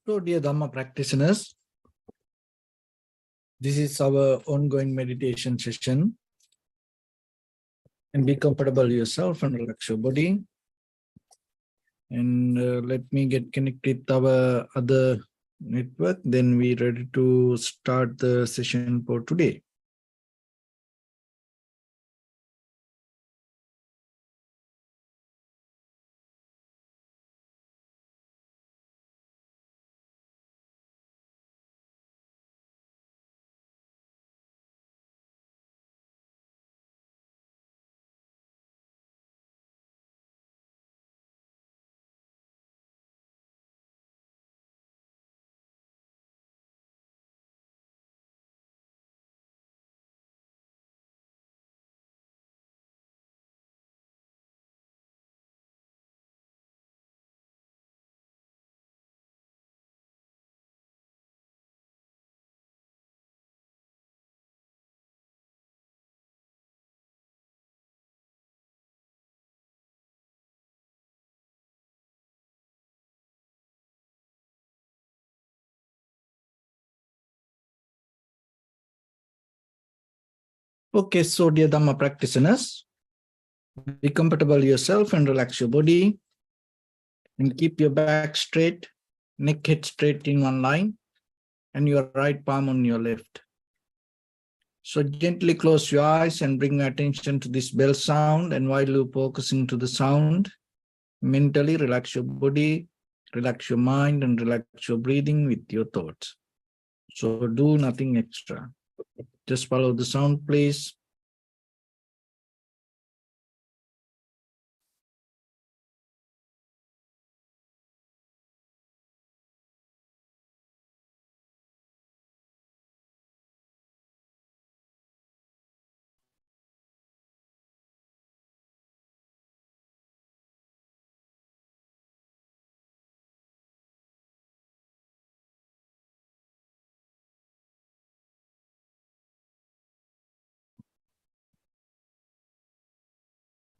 So, dear Dhamma practitioners, this is our ongoing meditation session. And be comfortable yourself and relax your body. And let me get connected to our other network. Then we're ready to start the session for today. Okay, so dear Dhamma practitioners, be comfortable yourself and relax your body. And keep your back straight, neck head straight in one line, and your right palm on your left. So gently close your eyes and bring your attention to this bell sound. And while you're focusing to the sound, mentally relax your body, relax your mind, and relax your breathing with your thoughts. So do nothing extra. Just follow the sound, please.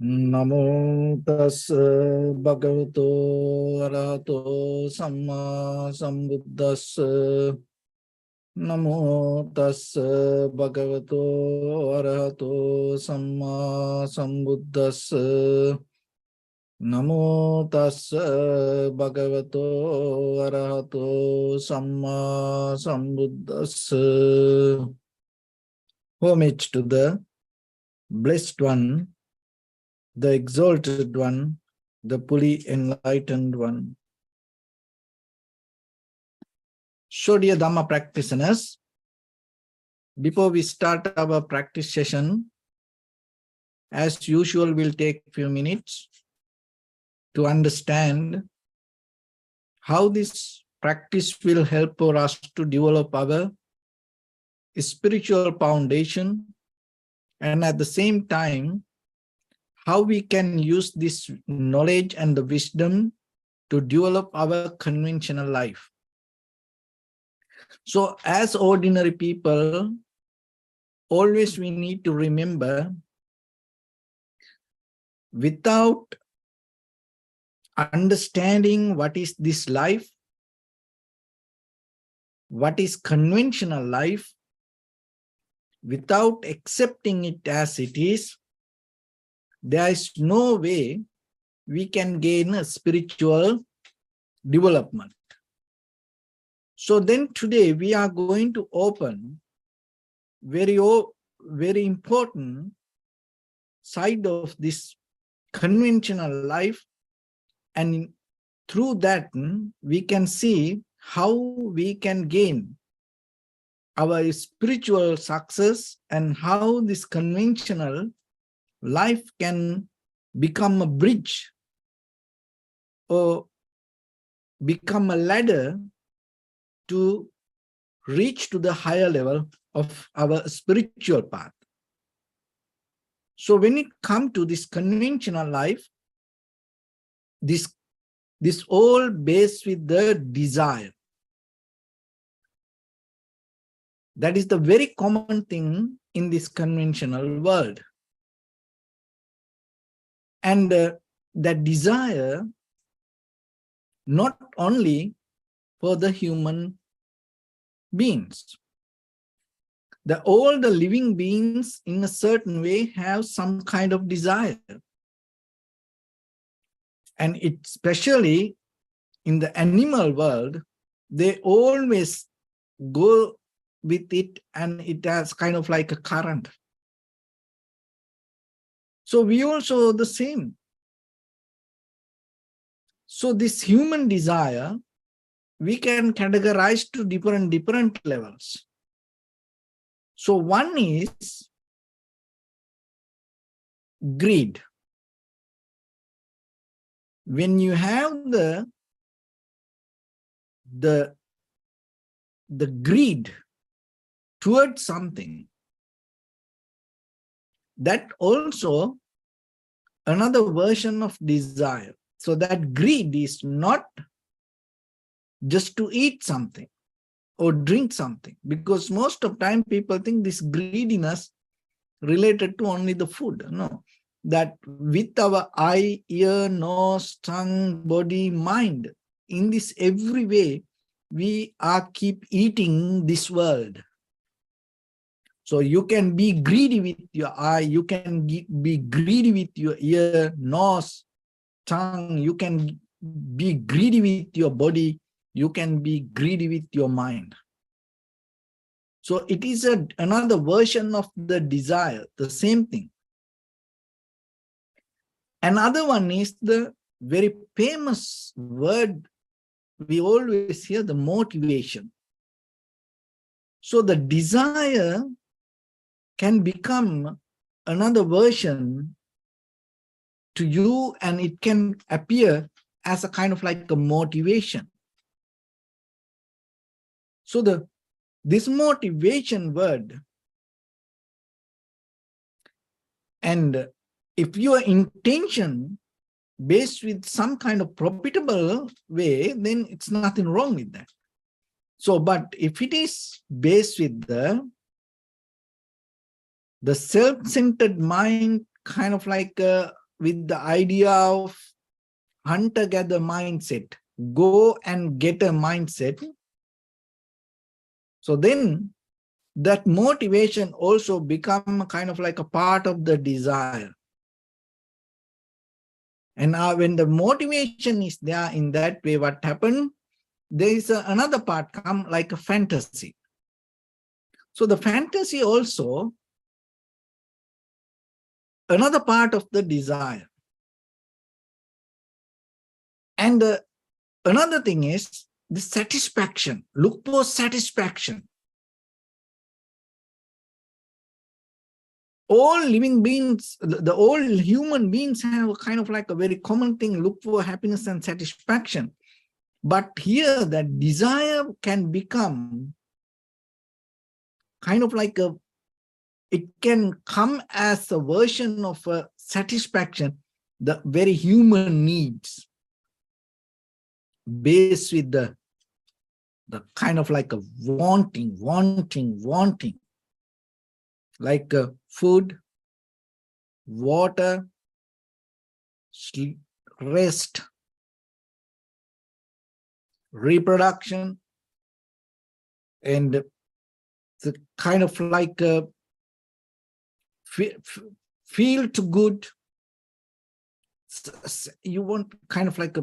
Namo tassa bhagavato arahato samma sambuddhassa. Namo tassa bhagavato arahato samma sambuddhassa. Namo tassa bhagavato arahato samma sambuddhassa. Homage to the Blessed One, the Exalted One, the fully enlightened One. So, dear Dhamma practitioners, before we start our practice session, as usual, we'll take a few minutes to understand how this practice will help for us to develop our spiritual foundation, and at the same time, how we can use this knowledge and the wisdom to develop our conventional life. So as ordinary people, always we need to remember, without understanding what is this life, what is conventional life, without accepting it as it is, there is no way we can gain a spiritual development. So then today we are going to open very important side of this conventional life, and through that we can see how we can gain our spiritual success and how this conventional life can become a bridge or become a ladder to reach to the higher level of our spiritual path. So when it comes to this conventional life, this all based with the desire. That is the very common thing in this conventional world. And that desire not only for the human beings. All the living beings in a certain way have some kind of desire. And especially in the animal world, they always go with it, and it has kind of like a current. So we also the same. So this human desire, we can categorize to different levels. So one is greed. When you have the greed towards something, that also another version of desire. So that greed is not just to eat something or drink something, because most of the time people think this greediness related to only the food. No, that with our eye, ear, nose, tongue, body, mind, in this every way, we are keep eating this world. So you can be greedy with your eye, you can be greedy with your ear, nose, tongue, you can be greedy with your body, you can be greedy with your mind. So it is another version of the desire, the same thing. Another one is the very famous word we always hear, the motivation. So the desire can become another version to you, and it can appear as a kind of like a motivation. So this motivation word, and if your intention based with some kind of profitable way, then it's nothing wrong with that. So, but if it is based with the self-centered mind, kind of like with the idea of hunter-gatherer mindset, go and get a mindset, so then that motivation also become kind of like a part of the desire. And when the motivation is there in that way, what happened? There is another part come like a fantasy. So the fantasy also another part of the desire. And another thing is the satisfaction. Look for satisfaction. All living beings, the all human beings have a kind of like a very common thing, look for happiness and satisfaction. But here that desire can become kind of like it can come as a version of a satisfaction, the very human needs, based with the kind of like a wanting, like food, water, sleep, rest, reproduction, and the kind of like feel too good. You want kind of like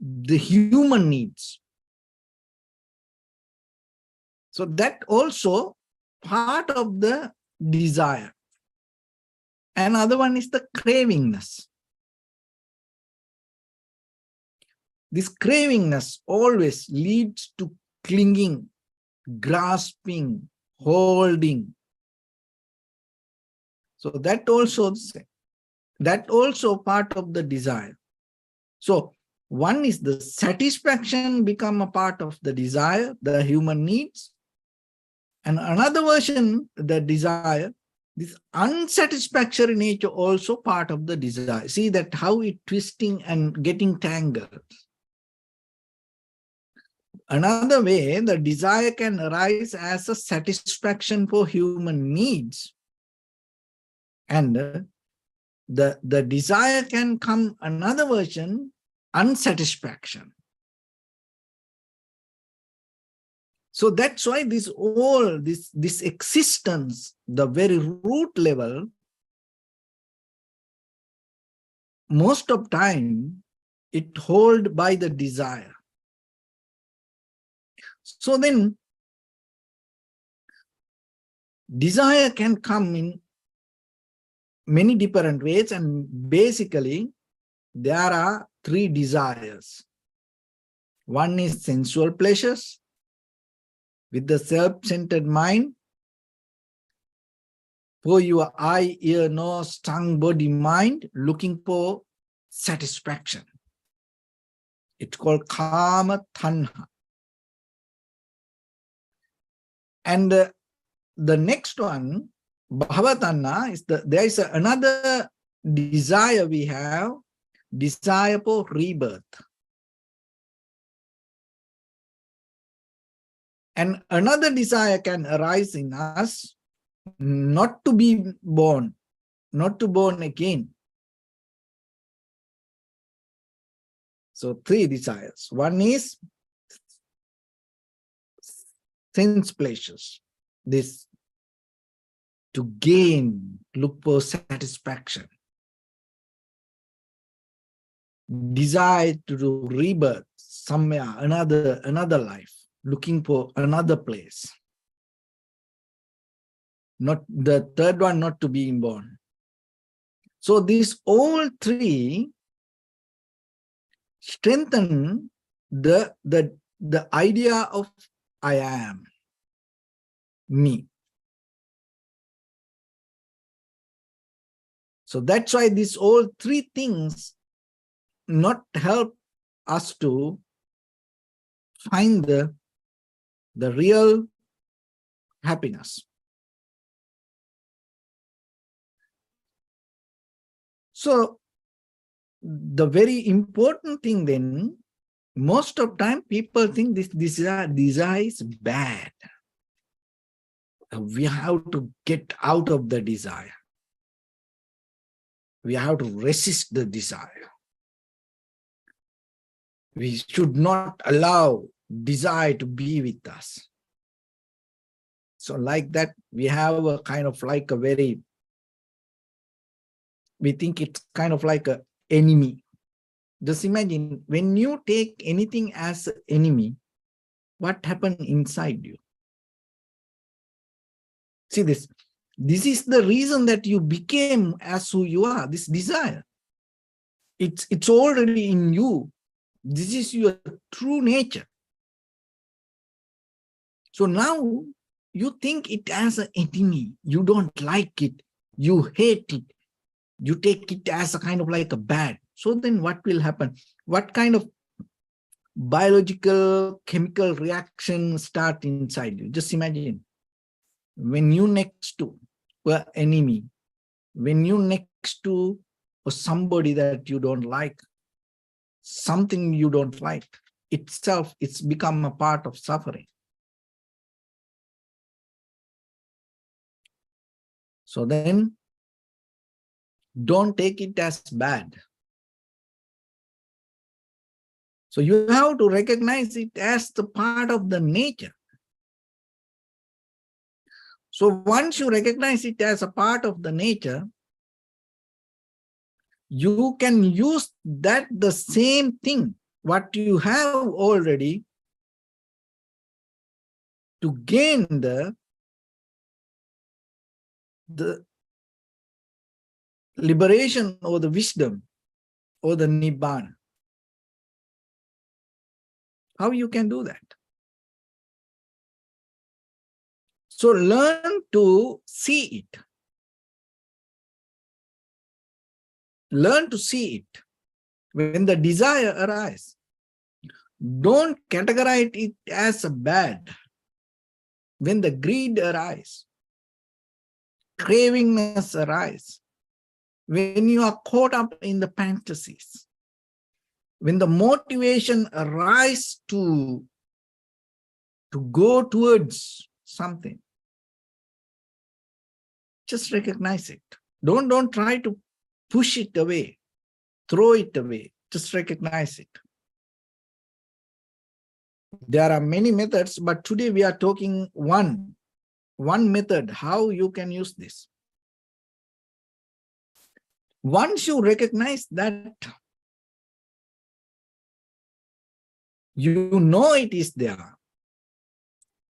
the human needs. So that also part of the desire. Another one is the cravingness. This cravingness always leads to clinging, grasping, holding. So that also part of the desire. So one is the satisfaction become a part of the desire, the human needs. And another version, the desire, this unsatisfactory nature also part of the desire. See that how it twisting and getting tangled. Another way, the desire can arise as a satisfaction for human needs. And the desire can come another version, unsatisfaction. So that's why this existence, the very root level, most of time it hold by the desire. So then desire can come in many different ways, and basically there are three desires. One is sensual pleasures with the self-centered mind, for your eye, ear, nose, tongue, body, mind, looking for satisfaction. It's called kama tanha. And the next one, bhavatanha, is there is another desire we have, desire for rebirth. And another desire can arise in us, not to be born, not to born again. So three desires. One is sense pleasures, this to gain, look for satisfaction. Desire to do rebirth somewhere, another life, looking for another place. Not the third one, not to be born. So these all three strengthen the idea of I am, me. So that's why these all three things not help us to find the real happiness. So the very important thing then, most of time people think this desire is bad. We have to get out of the desire. We have to resist the desire. We should not allow desire to be with us. So like that, we have a kind of like a very, we think it's kind of like an enemy. Just imagine, when you take anything as an enemy, what happened inside you? See this. This is the reason that you became as who you are, this desire. It's already in you. This is your true nature. So now you think it as an enemy. You don't like it. You hate it. You take it as a kind of like a bad. So then what will happen? What kind of biological, chemical reaction start inside you? Just imagine. When you next to an enemy, when you next to somebody that you don't like, something you don't like, itself, it's become a part of suffering. So then, don't take it as bad. So you have to recognize it as the part of the nature. So once you recognize it as a part of the nature, you can use that the same thing, what you have already, to gain the liberation or the wisdom or the nibbana. How you can do that? So learn to see it. Learn to see it. When the desire arises, don't categorize it as a bad. When the greed arises, cravingness arises, when you are caught up in the fantasies, when the motivation arises to go towards something, just recognize it. Don't try to push it away, throw it away. Just recognize it. There are many methods, but today we are talking one method, how you can use this. Once you recognize that, you know it is there,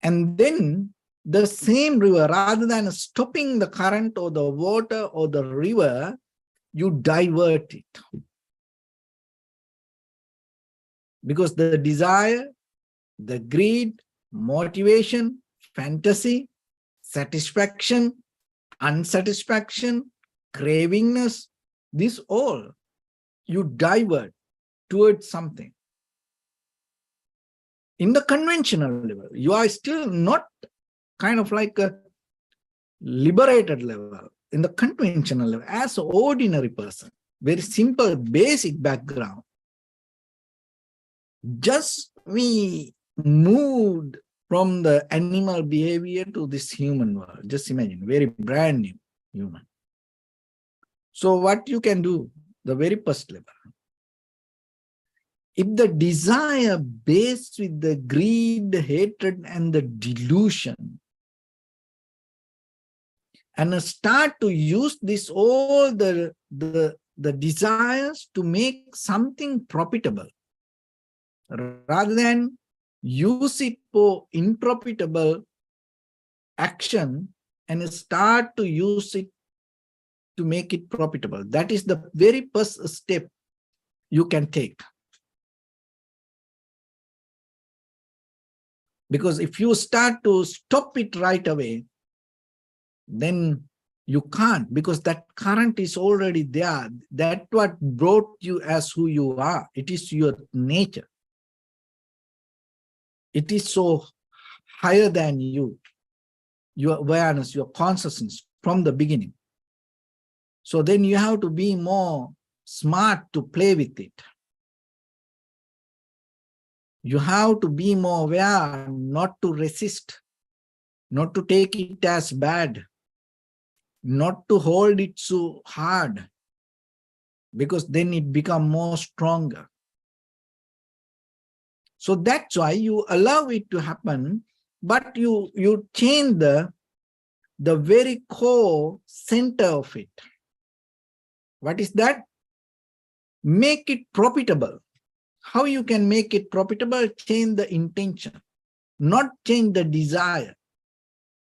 and then the same river, rather than stopping the current or the water or the river, you divert it. Because the desire, the greed, motivation, fantasy, satisfaction, unsatisfaction, cravingness, this all you divert towards something. In the conventional level, you are still not kind of like a liberated level. In the conventional level, as an ordinary person, very simple, basic background, just we moved from the animal behavior to this human world. Just imagine, very brand new human. So what you can do, the very first level, if the desire based with the greed, hatred, and the delusion, and start to use this all the desires to make something profitable, rather than use it for unprofitable action, and start to use it to make it profitable. That is the very first step you can take. Because if you start to stop it right away, then you can't, because that current is already there. That's what brought you as who you are. It is your nature. It is so higher than you, your awareness, your consciousness from the beginning. So then you have to be more smart to play with it. You have to be more aware, not to resist, not to take it as bad, not to hold it so hard, because then it becomes more stronger. So that's why you allow it to happen, but you change the very core center of it. What is that? Make it profitable. How you can make it profitable? Change the intention, not change the desire,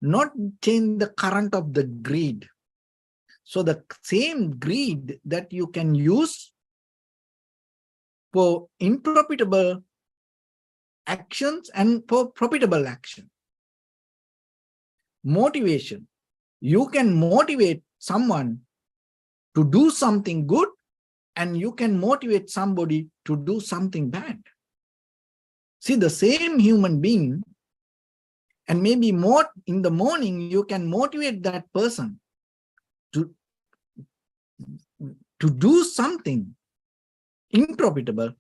not change the current of the greed. So the same greed that you can use for unprofitable actions and for profitable action. Motivation. You can motivate someone to do something good, and you can motivate somebody to do something bad. See, the same human being, and maybe more in the morning, you can motivate that person to do something unprofitable,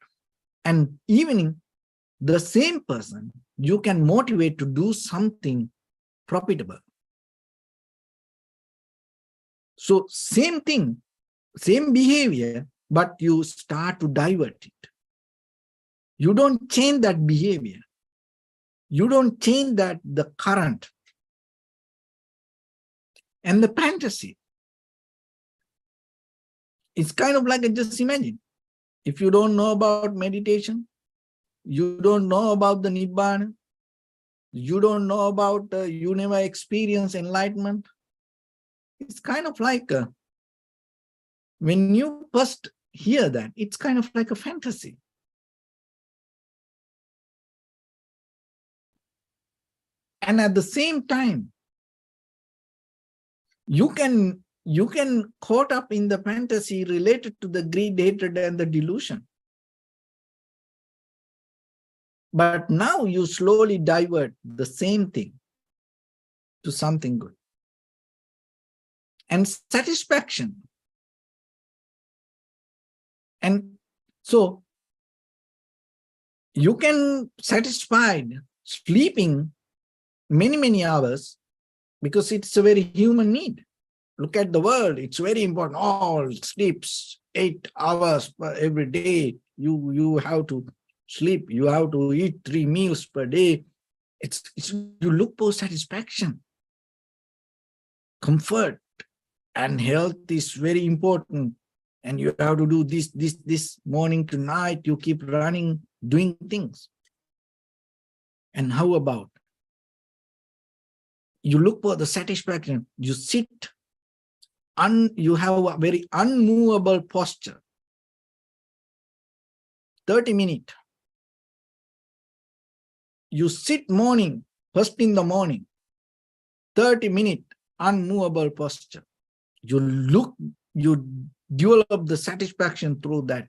and evening, the same person you can motivate to do something profitable. So same thing, same behavior, but you start to divert it. You don't change that behavior. You don't change the current. And the fantasy, it's kind of like, just imagine, if you don't know about meditation, you don't know about the Nibbana, you don't know about, you never experience enlightenment. It's kind of like, when you first hear that, it's kind of like a fantasy. And at the same time, you can caught up in the fantasy related to the greed, hatred, and the delusion. But now you slowly divert the same thing to something good. And satisfaction. And so you can satisfy sleeping many hours, because it's a very human need. Look at the world, it's very important. All sleeps 8 hours every day. You have to sleep. You have to eat 3 meals per day. You look for satisfaction, comfort, and health is very important. And you have to do this morning to night. You keep running, doing things. And how about you look for the satisfaction? You sit, you have a very unmovable posture. 30 minutes. You sit morning, first in the morning, 30 minutes, unmovable posture. You look, you develop the satisfaction through that.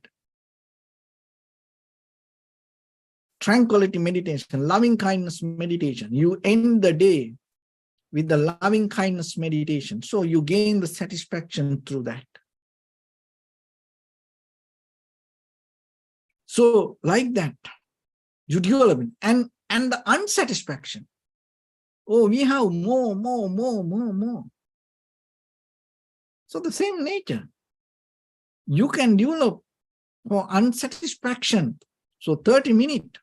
Tranquility meditation, loving kindness meditation. You end the day with the loving kindness meditation. So you gain the satisfaction through that. So like that, you develop it. And the unsatisfaction. Oh, we have more. So the same nature. You can develop for unsatisfaction. So 30 minutes,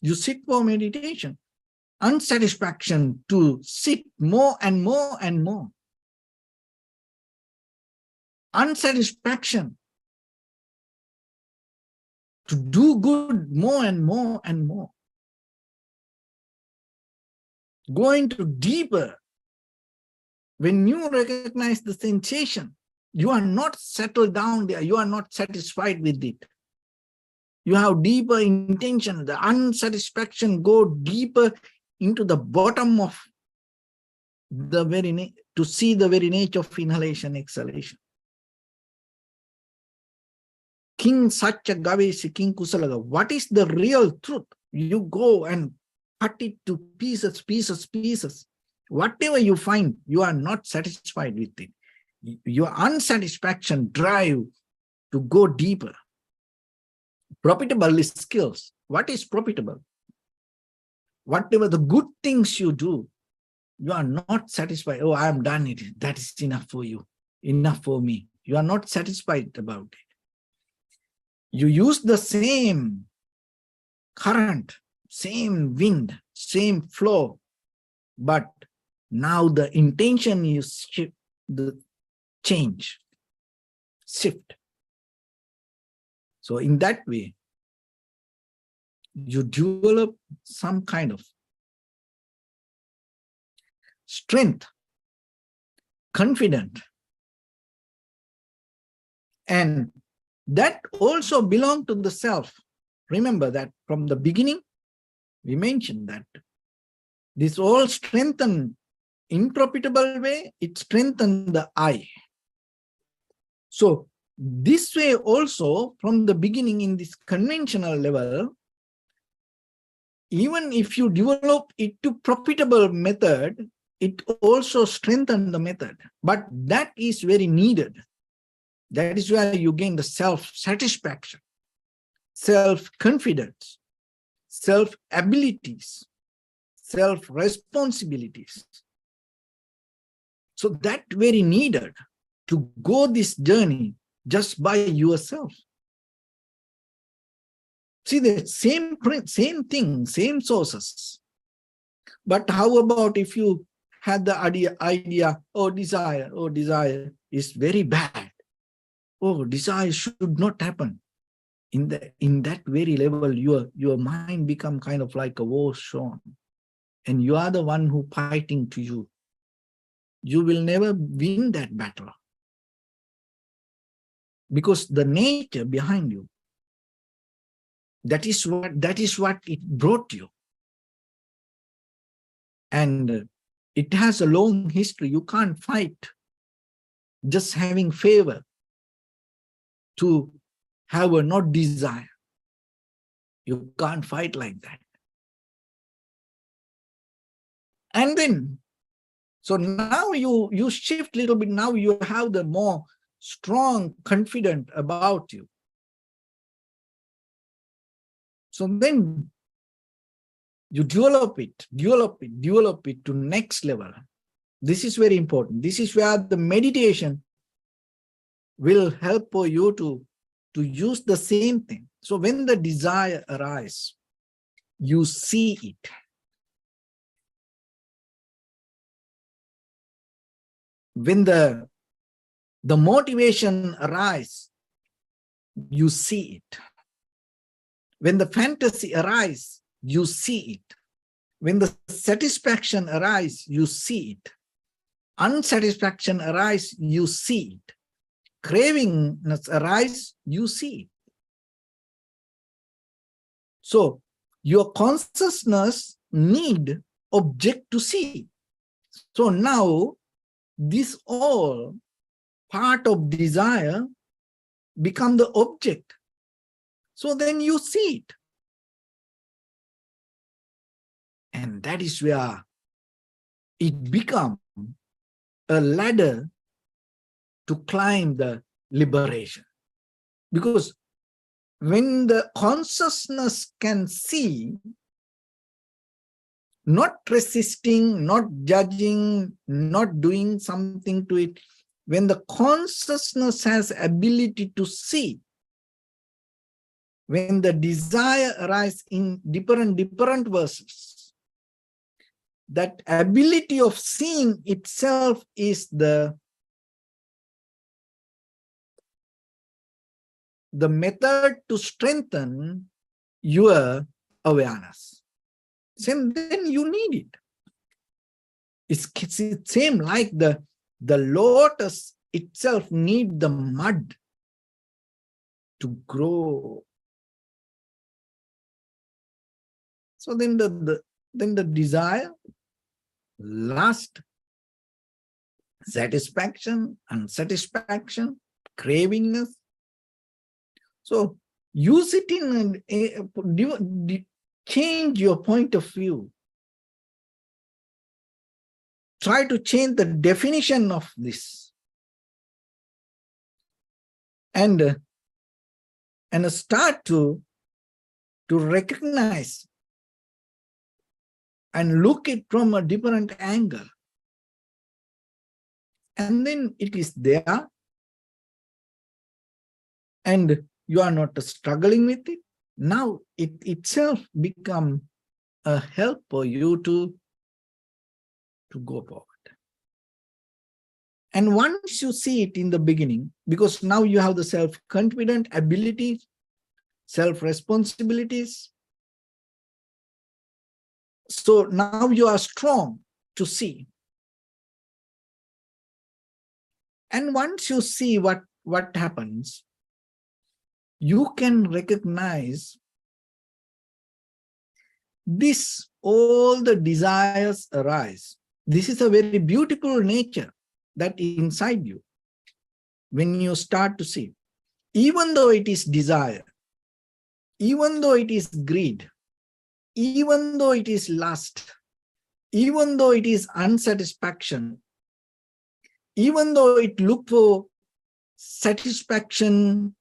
you sit for meditation. Unsatisfaction to sit more and more and more. Unsatisfaction to do good more and more and more. Going to deeper. When you recognize the sensation, you are not settled down there. You are not satisfied with it. You have deeper intention. The unsatisfaction go deeper into the bottom of the very to see the very nature of inhalation, exhalation. King Satya Gavesi, King Kusalaga. What is the real truth? You go and cut it to pieces. Whatever you find, you are not satisfied with it. Your unsatisfaction drive to go deeper. Profitable is skills. What is profitable? Whatever the good things you do, you are not satisfied. Oh, I am done it. That is enough for you. Enough for me. You are not satisfied about it. You use the same current, same wind, same flow, but now the intention is shift, the change, shift. So in that way, you develop some kind of strength, confident, and that also belongs to the self. Remember that from the beginning, we mentioned that this all strengthened in profitable way, it strengthened the I. So this way also from the beginning in this conventional level, even if you develop it to profitable method, it also strengthens the method. But that is very needed. That is where you gain the self-satisfaction, self-confidence, self-abilities, self-responsibilities. So that very needed to go this journey just by yourself. See, the same thing, same sources. But how about if you had the idea, oh, desire is very bad. Oh, desire should not happen. In that very level, your mind become kind of like a war zone. And you are the one who fighting to you. You will never win that battle. Because the nature behind you, that is what it brought you. And it has a long history. You can't fight just having favor to have a not desire. You can't fight like that. And then, so now you shift a little bit. Now you have the more strong, confident about you. So then you develop it to next level. This is very important. This is where the meditation will help for you to use the same thing. So when the desire arises, you see it. When the motivation arises, you see it. When the fantasy arises, you see it. When the satisfaction arises, you see it. Unsatisfaction arises, you see it. Cravingness arises, you see it. So your consciousness need object to see. So now this all part of desire become the object. So then you see it. And that is where it becomes a ladder to climb the liberation. Because when the consciousness can see, not resisting, not judging, not doing something to it, when the consciousness has ability to see, when the desire arises in different verses, that ability of seeing itself is the method to strengthen your awareness. Then you need it. It's same like the lotus itself need the mud to grow. So then the desire, lust, satisfaction, unsatisfaction, cravingness. So use it in change your point of view. Try to change the definition of this. And start to recognize and look it from a different angle. And then it is there. And you are not struggling with it. Now it itself become a help for you to go forward. And once you see it in the beginning, because now you have the self-confident abilities, self-responsibilities. So now you are strong to see. And once you see what happens, you can recognize this, all the desires arise. This is a very beautiful nature that is inside you. When you start to see, even though it is desire, even though it is greed, even though it is lust, even though it is unsatisfaction, even though it looks for satisfaction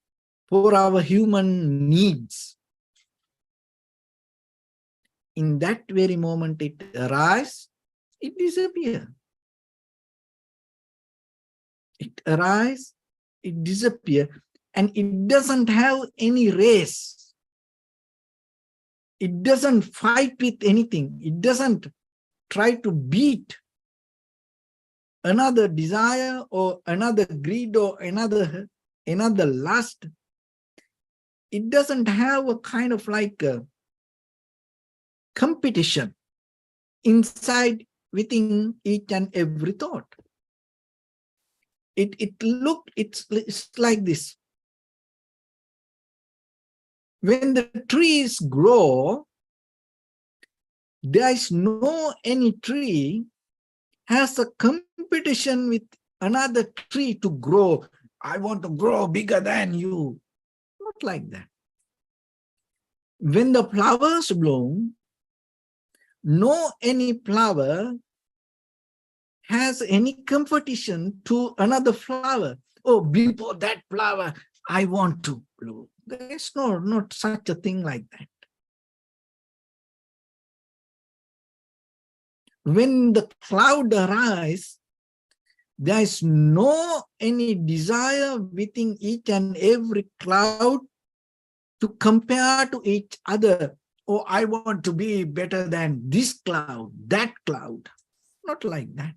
for our human needs, in that very moment it arises, it disappears. It arises, it disappears, and it doesn't have any race. It doesn't fight with anything. It doesn't try to beat another desire or another greed or another lust. It doesn't have a kind of like a competition inside within each and every thought. It's like this. When the trees grow, there is no any tree has a competition with another tree to grow. I want to grow bigger than you. Not like that. When the flowers bloom, no any flower has any competition to another flower. Oh, before that flower, I want to bloom. There is not such a thing like that. When the cloud arises, there is no any desire within each and every cloud to compare to each other. Oh, I want to be better than this cloud, that cloud. Not like that.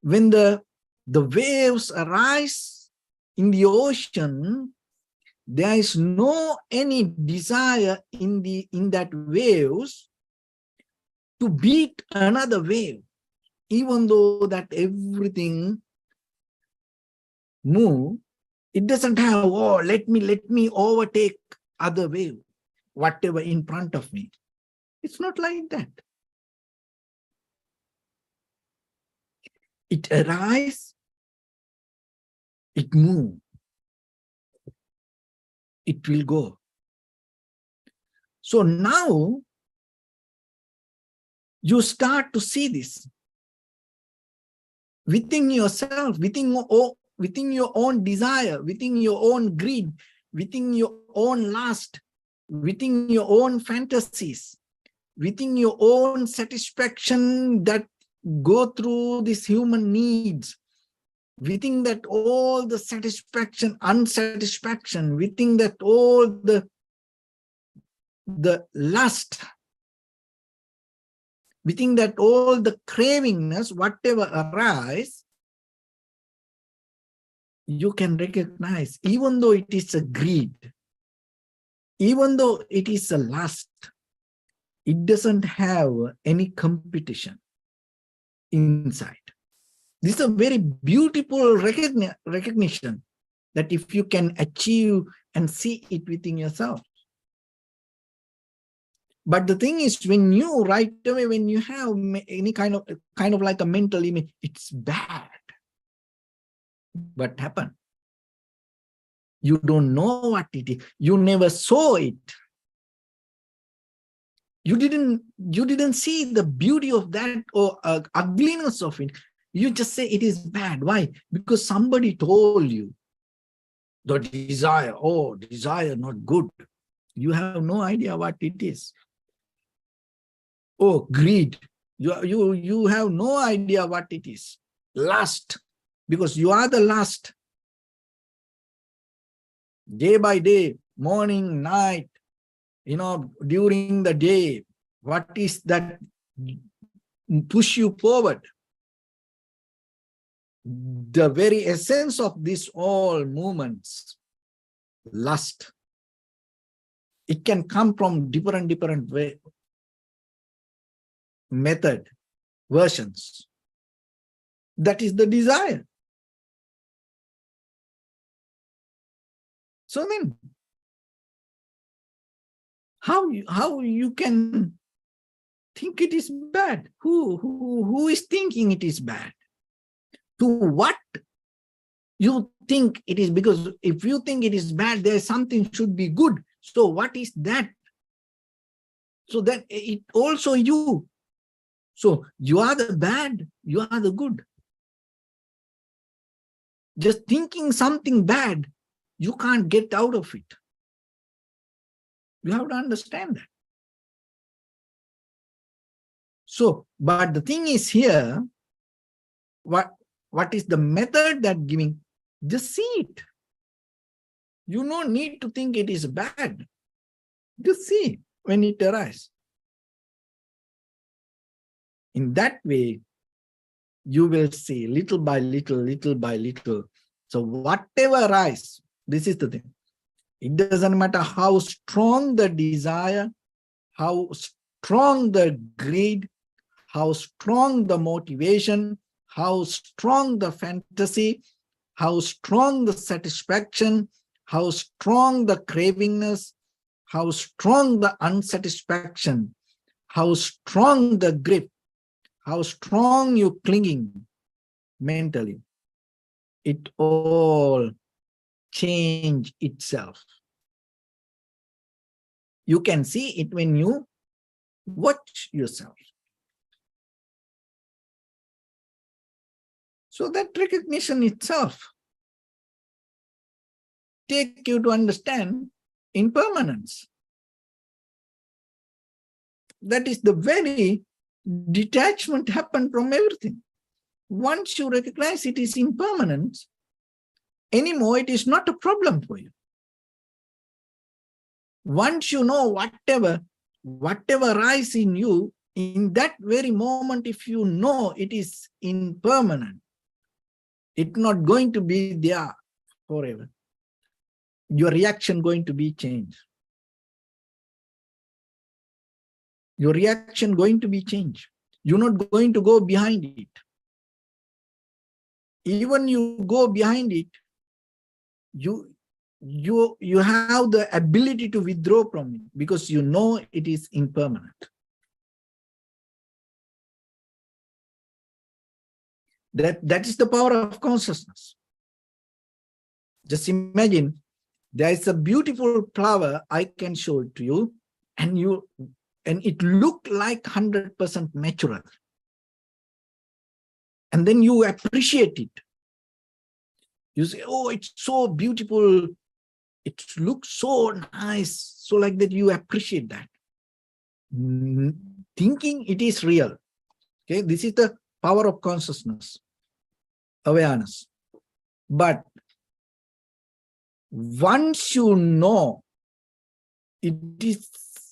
When the waves arise in the ocean, there is no any desire in that waves to beat another wave, even though that everything move. It doesn't have, oh, let me overtake other wave, whatever in front of me. It's not like that. It arises, it moves, it will go. So now you start to see this within yourself, within your own desire, within your own greed, within your own lust, within your own fantasies, within your own satisfaction that go through these human needs, within that all the satisfaction, unsatisfaction, within that all the lust, within that all the cravingness, whatever arise, you can recognize, even though it is a greed, even though it is a lust, it doesn't have any competition inside. This is a very beautiful recognition that if you can achieve and see it within yourself. But the thing is, when you right away, when you have any kind of like a mental image, it's bad. What happened? You don't know what it is. You never saw it. You didn't see the beauty of that or ugliness of it. You just say it is bad. Why? Because somebody told you. The desire, oh, desire not good. You have no idea what it is. Oh, greed. You have no idea what it is. Lust, because you are the lust. Day by day, morning, night, during the day, what is that push you forward? The very essence of this all movements, lust. It can come from different way, method, versions. That is the desire. So then, how you can think it is bad? Who is thinking it is bad? To what you think it is? Because if you think it is bad, there is something should be good. So what is that? So that it also you. So you are the bad, you are the good. Just thinking something bad, you can't get out of it. You have to understand that. So, but the thing is here, what is the method that giving? Just see it. You don't need to think it is bad. Just see when it arises. In that way, you will see little by little, little by little. So whatever arises, this is the thing. It doesn't matter how strong the desire, how strong the greed, how strong the motivation, how strong the fantasy, how strong the satisfaction, how strong the cravingness, how strong the unsatisfaction, how strong the grip, how strong you clinging mentally. It all change itself. You can see it when you watch yourself. So that recognition itself take you to understand impermanence. That is the very detachment happen from everything. Once you recognize it is impermanence, anymore it is not a problem for you. Once you know whatever arises in you, in that very moment, if you know it is impermanent, it's not going to be there forever, your reaction going to be changed. Your reaction going to be changed. You're not going to go behind it. Even you go behind it, you have the ability to withdraw from it because you know it is impermanent. That is the power of consciousness. Just imagine there is a beautiful flower, I can show it to you, and it look like 100% natural. And then you appreciate it. You say, oh, it's so beautiful. It looks so nice. So like that, you appreciate that. Thinking it is real. Okay, this is the power of consciousness, awareness. But once you know it is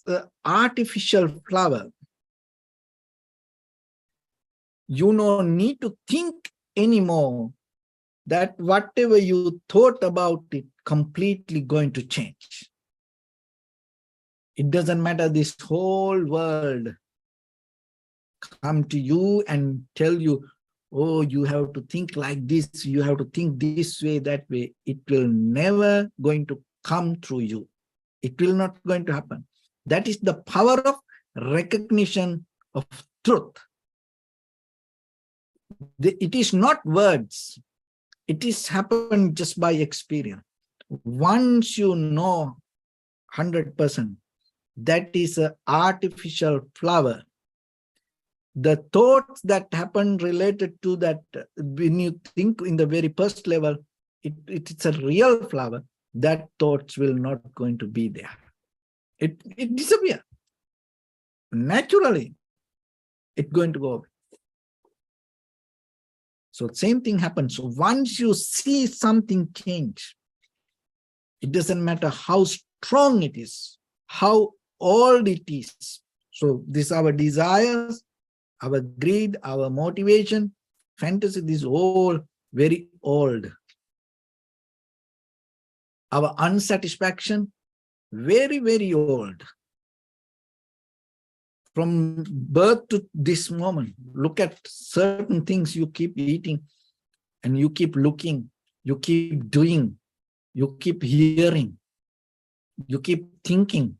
an artificial flower, you don't need to think anymore that whatever you thought about it completely going to change. It doesn't matter, this whole world come to you and tell you, oh, you have to think like this, you have to think this way, that way. It will never going to come through you. It will not going to happen. That is the power of recognition of truth. It is not words. It is happened just by experience. Once you know 100%, that is an artificial flower. The thoughts that happen related to that, when you think in the very first level, it's a real flower, that thoughts will not going to be there. It disappears. Naturally, it's going to go away. So same thing happens. So once you see something change, it doesn't matter how strong it is, how old it is. So this our desires, our greed, our motivation, fantasy, this is all very old. Our unsatisfaction, very, very old. From birth to this moment, look at certain things you keep eating and you keep looking, you keep doing, you keep hearing, you keep thinking.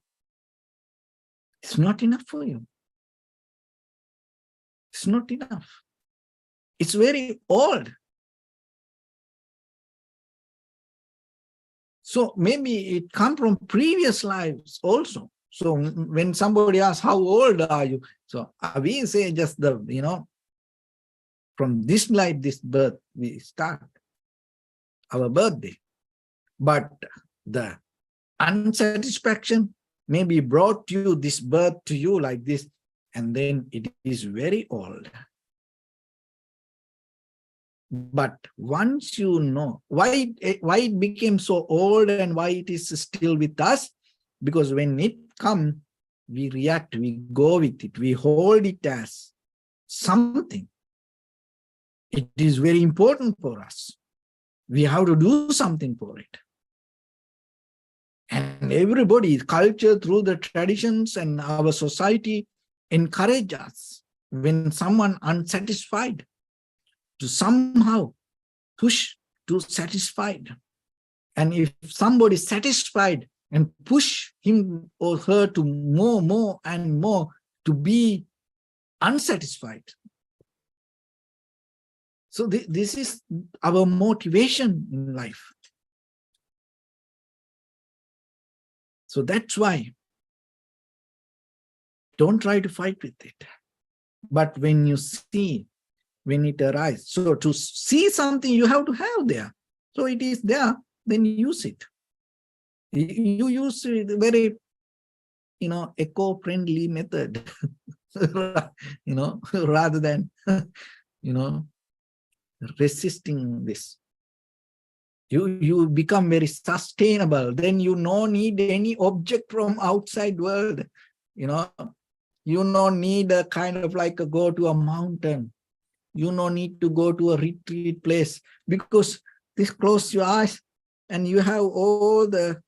It's not enough for you. It's not enough. It's very old. So maybe it comes from previous lives also. So when somebody asks, how old are you? So we say just the, from this life, this birth, we start our birthday. But the unsatisfaction maybe brought you this birth to you like this, and then it is very old. But once you know why it became so old and why it is still with us, because when it comes, we react, we go with it, we hold it as something. It is very important for us. We have to do something for it. And everybody, culture, through the traditions and our society, encourage us when someone unsatisfied to somehow push to satisfied. And if somebody is satisfied and push him or her to more and more to be unsatisfied. So this is our motivation in life. So that's why don't try to fight with it. But when you see, when it arises, so to see something you have to have there. So it is there, then use it. You use it very, eco-friendly method, rather than, resisting this. You become very sustainable. Then you no need any object from outside world. You no need a kind of like a go to a mountain. You no need to go to a retreat place, because this close your eyes and you have all the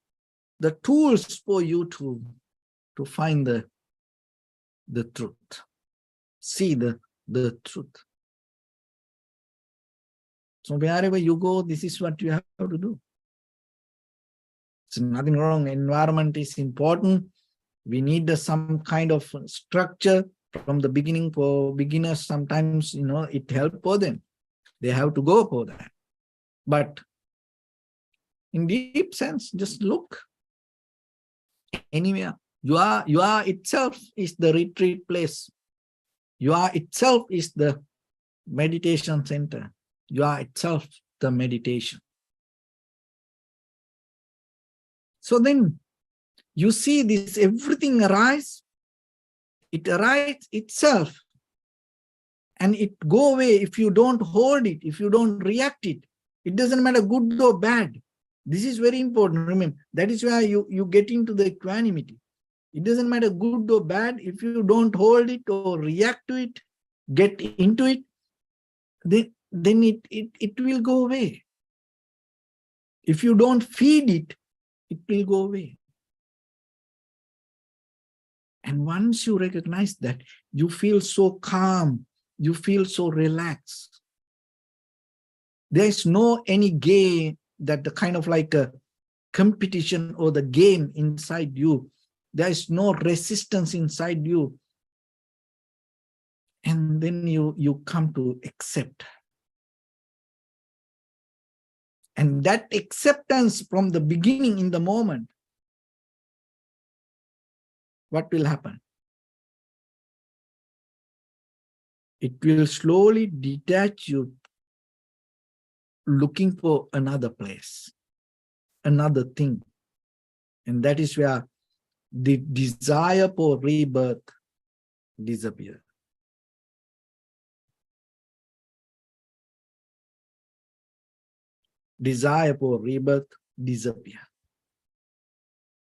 tools for you to find the truth, see the truth. So wherever you go, this is what you have to do. It's nothing wrong. Environment is important. We need some kind of structure from the beginning. For beginners, sometimes, it helps for them. They have to go for that. But in deep sense, just look anywhere. You are itself is the retreat place. You are itself is the meditation center. You are itself the meditation. So then you see this, everything arise. It arises itself. And it go away if you don't hold it, if you don't react it. It doesn't matter good or bad. This is very important. Remember, that is why you get into the equanimity. It doesn't matter good or bad. If you don't hold it or react to it, get into it, then it will go away. If you don't feed it, it will go away. And once you recognize that, you feel so calm, you feel so relaxed. There is no any game, that the kind of like a competition or the game inside you. There is no resistance inside you. And then you come to accept. And that acceptance from the beginning, in the moment, what will happen? It will slowly detach you, looking for another place, another thing. And that is where the desire for rebirth disappears. Desire for rebirth disappear.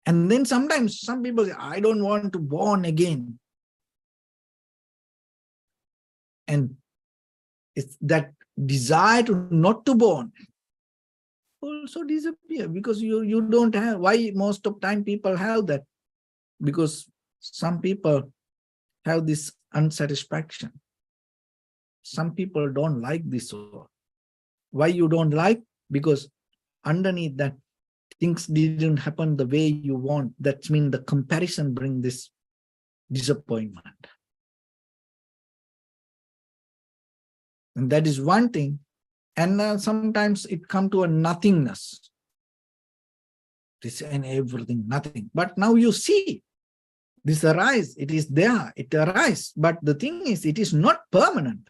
And then sometimes some people say, I don't want to born again. And it's that desire to not to born also disappear, because you don't have. Why most of time people have that? Because some people have this unsatisfaction. Some people don't like this soul. Why you don't like? Because underneath that, things didn't happen the way you want. That means the comparison brings this disappointment. And that is one thing. And sometimes it comes to a nothingness. This and everything, nothing. But now you see, this arise, it is there, it arises. But the thing is, it is not permanent.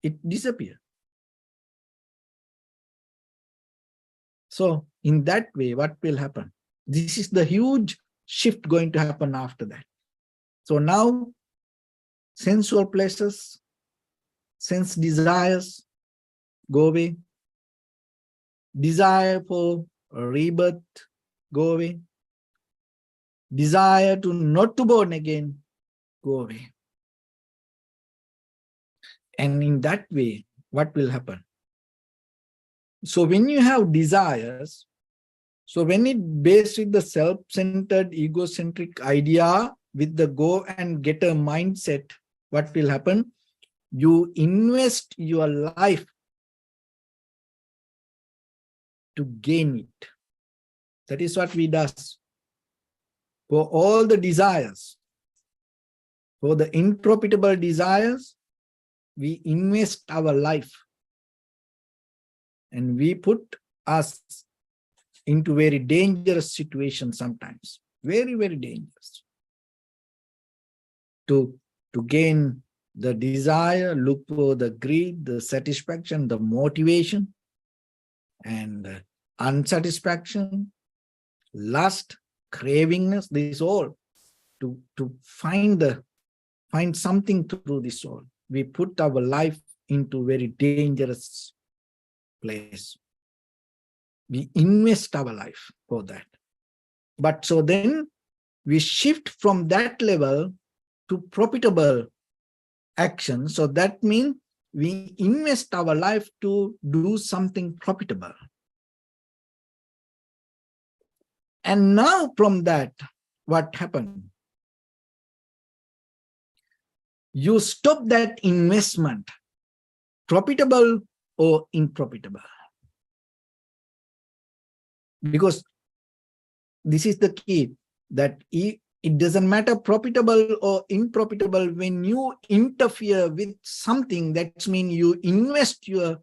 It disappears. So in that way, what will happen? This is the huge shift going to happen after that. So now, sensual pleasures, sense desires go away. Desire for rebirth go away. Desire to not to born again go away. And in that way, what will happen? So when you have desires, so when it based with the self-centered, egocentric idea with the go and get a mindset, what will happen? You invest your life to gain it. That is what we do. For all the desires, for the unprofitable desires, we invest our life. And we put us into very dangerous situations sometimes. Very, very dangerous. To gain the desire, look for the greed, the satisfaction, the motivation, and unsatisfaction, lust, cravingness, this all. To find something through this all. We put our life into very dangerous place. We invest our life for that. But so then we shift from that level to profitable action. So that means we invest our life to do something profitable. And now from that, what happened? You stop that investment, profitable or unprofitable. Because this is the key, that it doesn't matter profitable or unprofitable. When you interfere with something, that means you invest your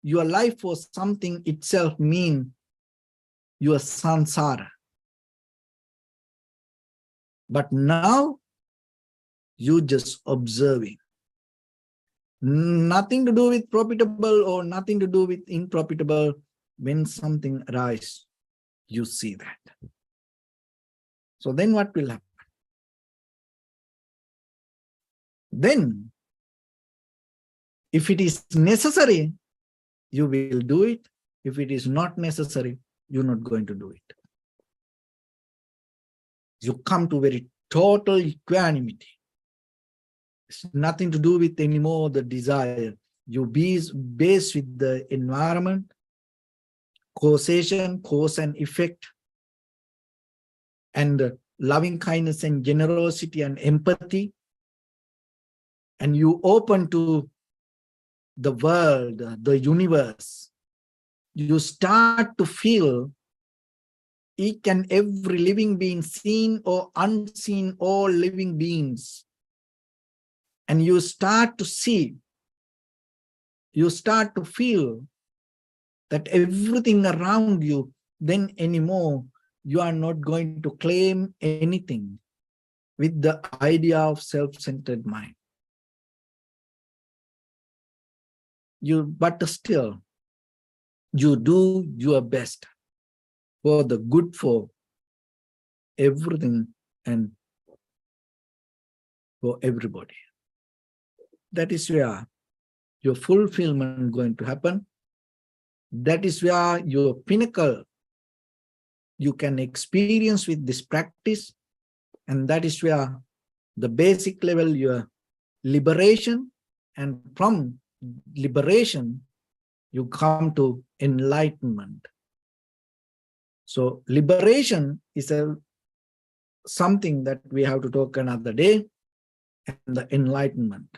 life for something itself, mean your sansara. But now you just observing. Nothing to do with profitable or nothing to do with unprofitable. When something arises, you see that. So then what will happen? Then, if it is necessary, you will do it. If it is not necessary, you're not going to do it. You come to very total equanimity. It's nothing to do with anymore the desire. You be based with the environment, causation, cause and effect, and loving kindness and generosity and empathy. And you open to the world, the universe. You start to feel each and every living being, seen or unseen, all living beings. And you start to see, you start to feel that everything around you, then anymore, you are not going to claim anything with the idea of self-centered mind. But still, you do your best for the good for everything and for everybody. That is where your fulfillment going to happen. That is where your pinnacle you can experience with this practice. And that is where the basic level, your liberation, and from liberation, you come to enlightenment. So liberation is something that we have to talk another day, and the enlightenment.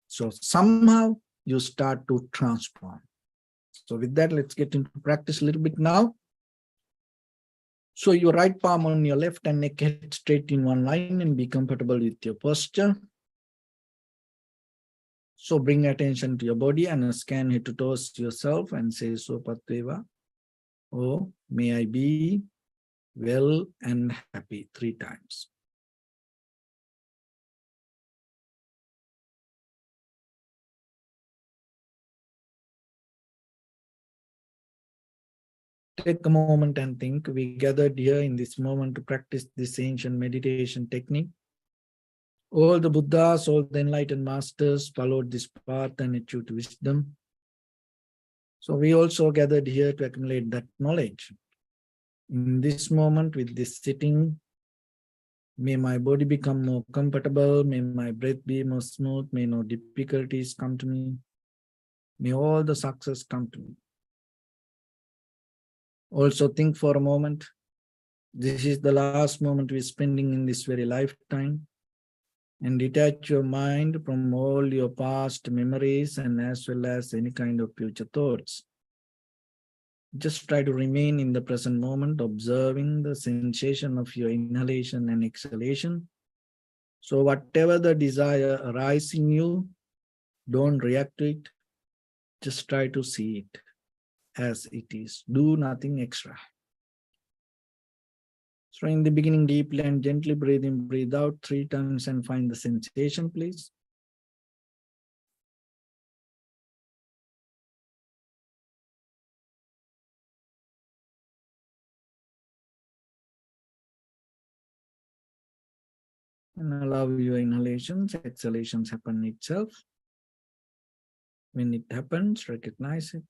So somehow you start to transform. So with that, let's get into practice a little bit now. So your right palm on your left and neck head straight in one line, and be comfortable with your posture. So bring attention to your body and scan head to toes yourself and say, So Patveva, oh, may I be well and happy 3 times. Take a moment and think. We gathered here in this moment to practice this ancient meditation technique. All the Buddhas, all the enlightened masters followed this path and achieved wisdom. So we also gathered here to accumulate that knowledge. In this moment, with this sitting, may my body become more comfortable, may my breath be more smooth, may no difficulties come to me, may all the success come to me. Also think for a moment, this is the last moment we're spending in this very lifetime, and detach your mind from all your past memories and as well as any kind of future thoughts. Just try to remain in the present moment, observing the sensation of your inhalation and exhalation. So whatever the desire arises in you, don't react to it. Just try to see it as it is. Do nothing extra. So in the beginning, deeply and gently breathe in, breathe out 3 times and find the sensation, please. And allow your inhalations, exhalations happen itself. When it happens, recognize it.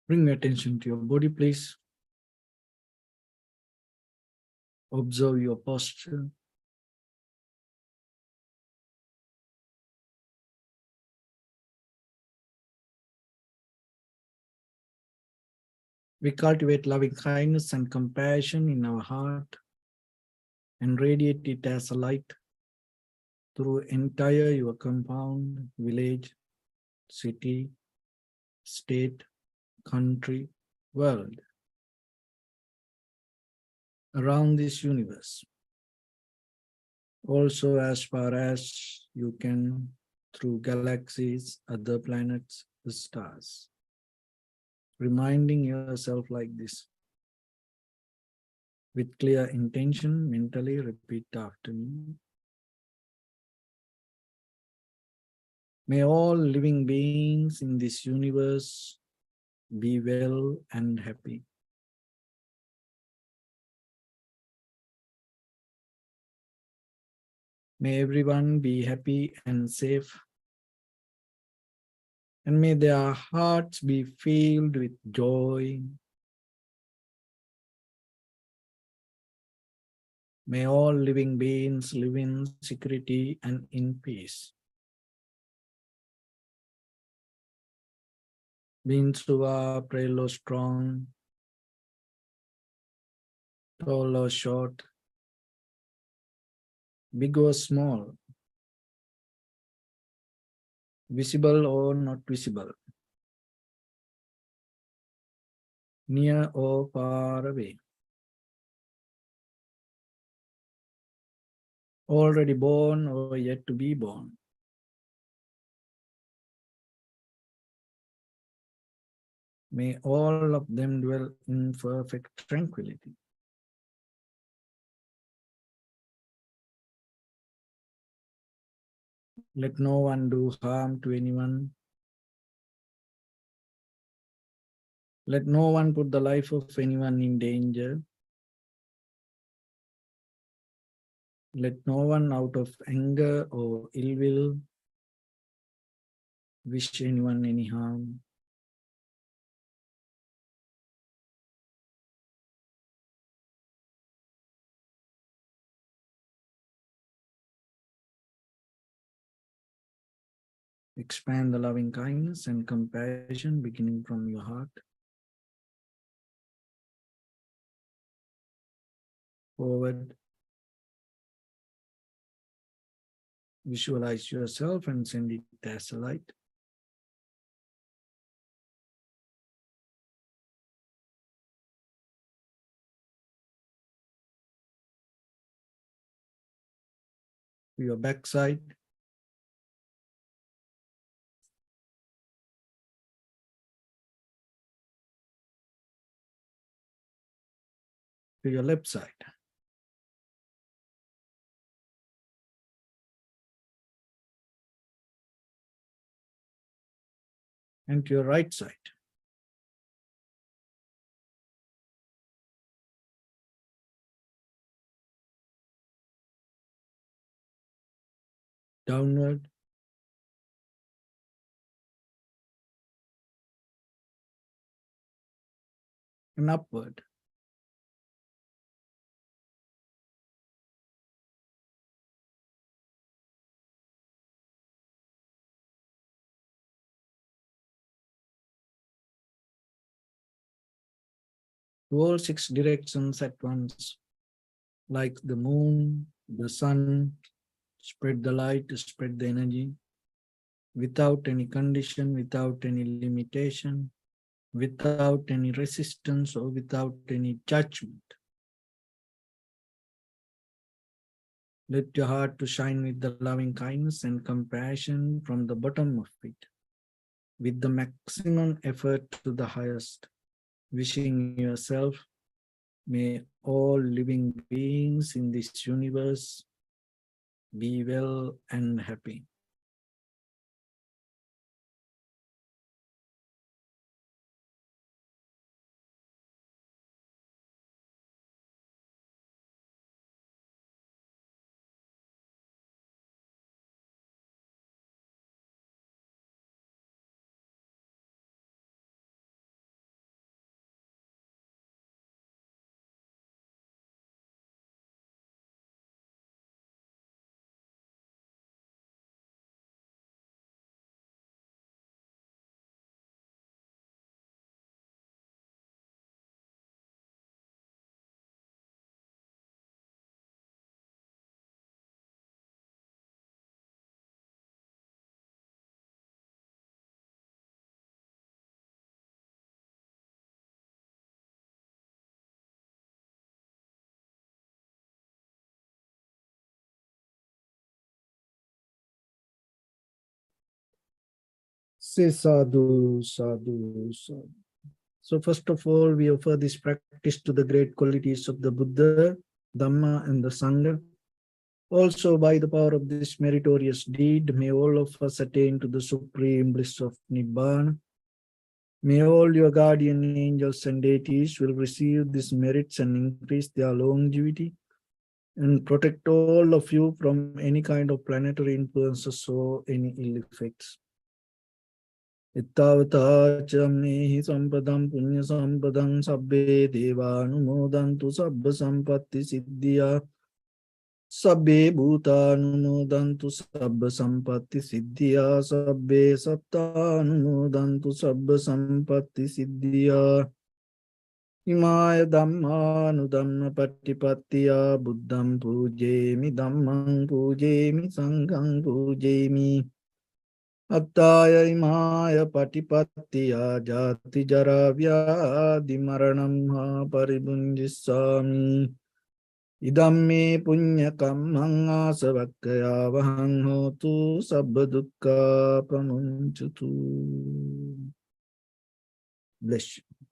Bring your attention to your body, please. Observe your posture. We cultivate loving kindness and compassion in our heart and radiate it as a light through entire your compound, village, city, state, country, world, around this universe. Also as far as you can through galaxies, other planets, the stars. Reminding yourself like this. With clear intention, mentally repeat after me. May all living beings in this universe be well and happy. May everyone be happy and safe. And may their hearts be filled with joy. May all living beings live in security and in peace. Beings who are frail or strong, tall or short, big or small, visible or not visible, near or far away, already born or yet to be born. May all of them dwell in perfect tranquility. Let no one do harm to anyone. Let no one put the life of anyone in danger. Let no one out of anger or ill will wish anyone any harm. Expand the loving kindness and compassion beginning from your heart. Forward. Visualize yourself and send it as a light. To your backside. To your left side. And to your right side. Downward. And upward. To all 6 directions at once. Like the moon, the sun, spread the light, spread the energy. Without any condition, without any limitation, without any resistance or without any judgment. Let your heart to shine with the loving kindness and compassion from the bottom of it, with the maximum effort to the highest, wishing yourself, may all living beings in this universe be well and happy. Say sadhu, sadhu, sadhu. So first of all, we offer this practice to the great qualities of the Buddha, Dhamma, and the Sangha. Also, by the power of this meritorious deed, may all of us attain to the supreme bliss of Nibbana. May all your guardian angels and deities will receive these merits and increase their longevity and protect all of you from any kind of planetary influences or any ill effects. Ittavata chamnehi sampadam punya sampadam sabbe devanumodantu sabba sampatti siddhya sabbe bhutanumodantu sabba sampatti siddhya sabbe sattanumodantu sabba sampatti siddhya Imaya Dhammanudhamma Patipattiya Buddham Pujemi Dhammam Pujemi Sangham Pujemi Attaya Imaya Patipattiya Jati Jaravya Dimaranam Paribunjisami Idamme Punya Kammang Asavakkaya Vahang Hotu Sabba Dukkha Pamunchutu. Bless you.